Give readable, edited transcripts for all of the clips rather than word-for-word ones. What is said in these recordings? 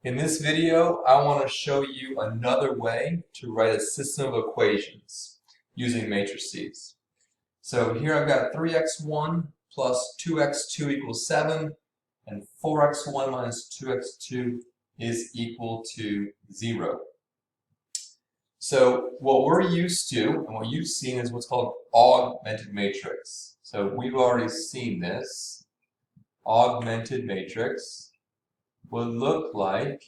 In this video, I want to show you another way to write a system of equations using matrices. So here I've got 3x1 plus 2x2 equals 7, and 4x1 minus 2x2 is equal to 0. So what we're used to, and what you've seen, is what's called augmented matrix. So we've already seen this. Augmented matrix would look like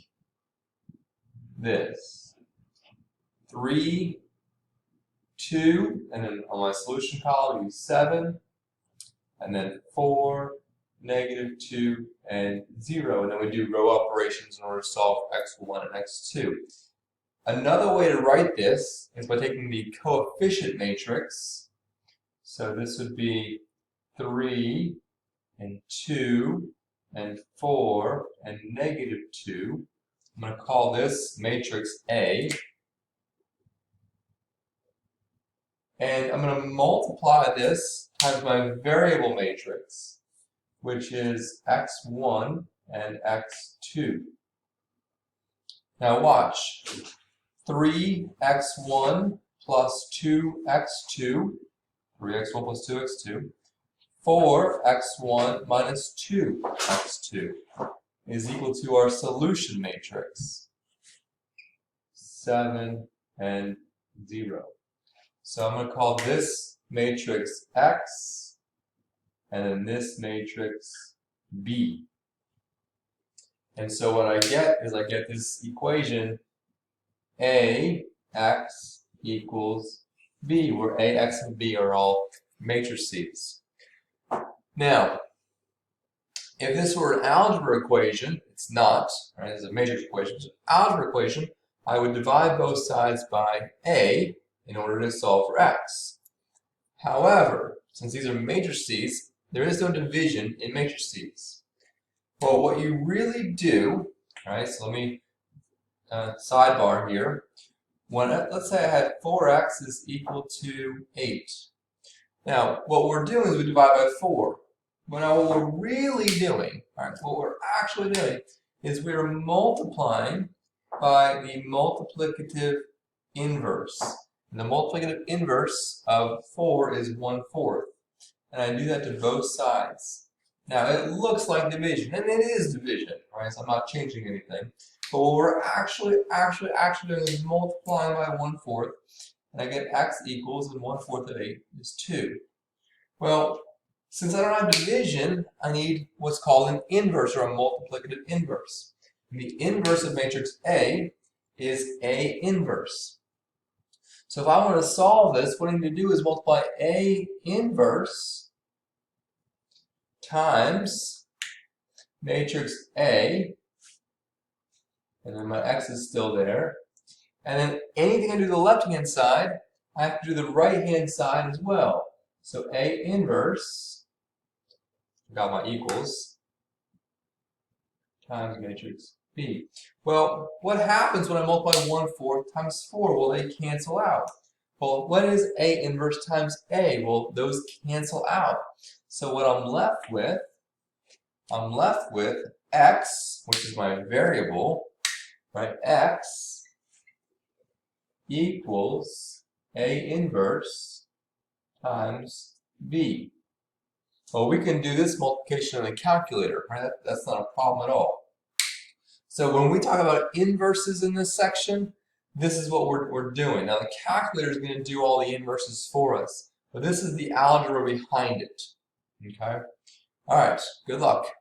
this. 3, 2, and then on my solution column it would be 7, and then 4, -2, and 0. And then we do row operations in order to solve x1 and x2. Another way to write this is by taking the coefficient matrix. So this would be 3, and 2, and 4, and -2. I'm going to call this matrix A. And I'm going to multiply this times my variable matrix, which is x1 and x2. Now watch. 3x1 plus 2x2, 3x1 plus 2x2, 4x1 minus 2x2 is equal to our solution matrix, 7 and 0. So I'm going to call this matrix X and then this matrix B. And so what I get is I get this equation AX equals B, where A, X, and B are all matrices. Now, if this were an algebra equation, it's not, right? It's a matrix equation. It's an algebra equation, I would divide both sides by A in order to solve for X. However, since these are matrices, there is no division in matrices. Well, what you really do, right? So let me sidebar here. Let's say I had 4x is equal to 8. Now, what we're doing is we divide by 4. But now what we're really doing, right, what we're actually doing, is we're multiplying by the multiplicative inverse. And the multiplicative inverse of 4 is 1/4. And I do that to both sides. Now, it looks like division, and it is division, right? So I'm not changing anything. But what we're actually doing is multiplying by 1/4, and I get x equals, and 1/4 of 8 is 2. Well, since I don't have division, I need what's called an inverse, or a multiplicative inverse. And the inverse of matrix A is A inverse. So if I want to solve this, what I need to do is multiply A inverse times matrix A, and then my x is still there. And then anything I do to the left-hand side, I have to do the right-hand side as well. So A inverse, got my equals, times matrix B. Well, what happens when I multiply 1/4 times 4? Well, they cancel out. Well, what is A inverse times A? Well, those cancel out. So what I'm left with x, which is my variable, right? X equals A inverse times B. Well, we can do this multiplication in a calculator, right? That's not a problem at all. So when we talk about inverses in this section, this is what we're doing. Now the calculator is going to do all the inverses for us, but this is the algebra behind it. Okay? All right, good luck.